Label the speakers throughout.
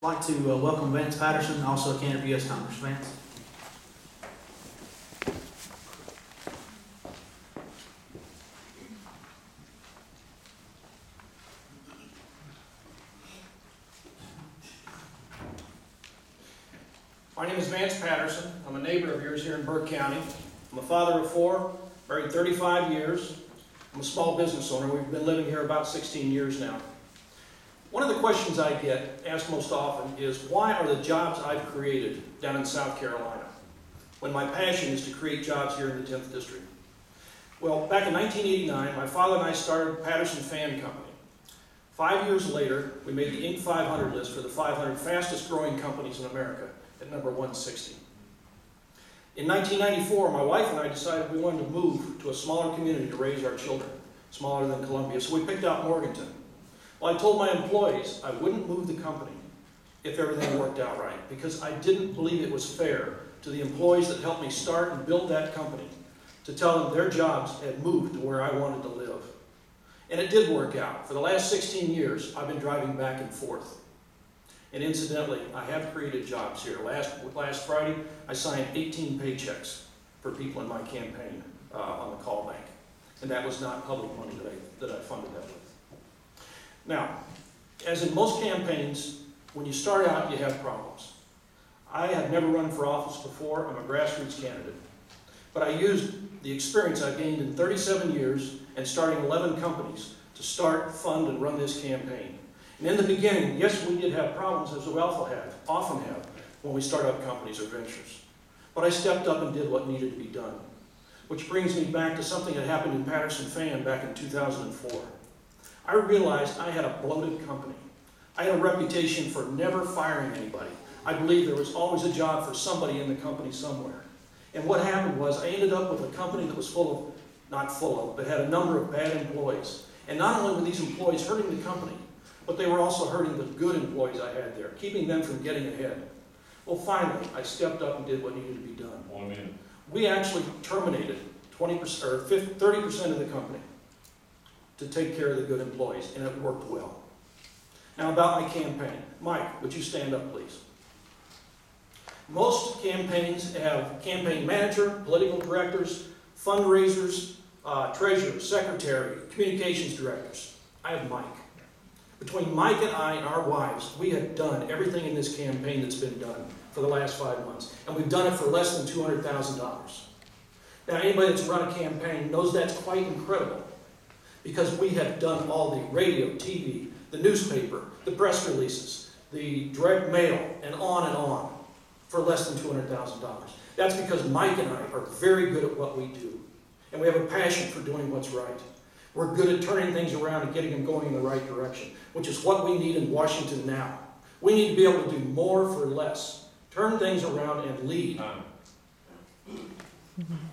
Speaker 1: I'd like to welcome Vance Patterson, also a candidate for U.S. Congress. Vance.
Speaker 2: My name is Vance Patterson. I'm a neighbor of yours here in Burke County. I'm a father of 4, married 35 years. I'm a small business owner. We've been living here about 16 years now. One of the questions I get asked most often is, why are the jobs I've created down in South Carolina, when my passion is to create jobs here in the 10th District? Well, back in 1989, my father and I started Patterson Fan Company. 5 years later, we made the Inc. 500 list for the 500 fastest growing companies in America at number 160. In 1994, my wife and I decided we wanted to move to a smaller community to raise our children, smaller than Columbia, so we picked out Morganton. Well, I told my employees I wouldn't move the company if everything worked out right, because I didn't believe it was fair to the employees that helped me start and build that company to tell them their jobs had moved to where I wanted to live. And it did work out. For the last 16 years, I've been driving back and forth. And incidentally, I have created jobs here. Last Friday, I signed 18 paychecks for people in my campaign on the call bank. And that was not public money that I funded that with. Now, as in most campaigns, when you start out, you have problems. I have never run for office before. I'm a grassroots candidate. But I used the experience I've gained in 37 years and starting 11 companies to start, fund, and run this campaign. And in the beginning, yes, we did have problems, as we often have when we start up companies or ventures. But I stepped up and did what needed to be done. Which brings me back to something that happened in Patterson Fan back in 2004. I realized I had a bloated company. I had a reputation for never firing anybody. I believed there was always a job for somebody in the company somewhere. And what happened was I ended up with a company that was but had a number of bad employees. And not only were these employees hurting the company, but they were also hurting the good employees I had there, keeping them from getting ahead. Well, finally, I stepped up and did what needed to be done.
Speaker 3: 1 minute.
Speaker 2: We actually terminated 20% or 30% of the company to take care of the good employees, and it worked well. Now about my campaign. Mike, would you stand up, please? Most campaigns have campaign manager, political directors, fundraisers, treasurers, secretary, communications directors. I have Mike. Between Mike and I and our wives, we have done everything in this campaign that's been done for the last 5 months, and we've done it for less than $200,000. Now, anybody that's run a campaign knows that's quite incredible, because we have done all the radio, TV, the newspaper, the press releases, the direct mail, and on, for less than $200,000. That's because Mike and I are very good at what we do, and we have a passion for doing what's right. We're good at turning things around and getting them going in the right direction, which is what we need in Washington now. We need to be able to do more for less, turn things around and lead.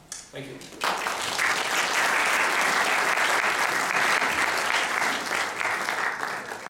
Speaker 2: Thank you.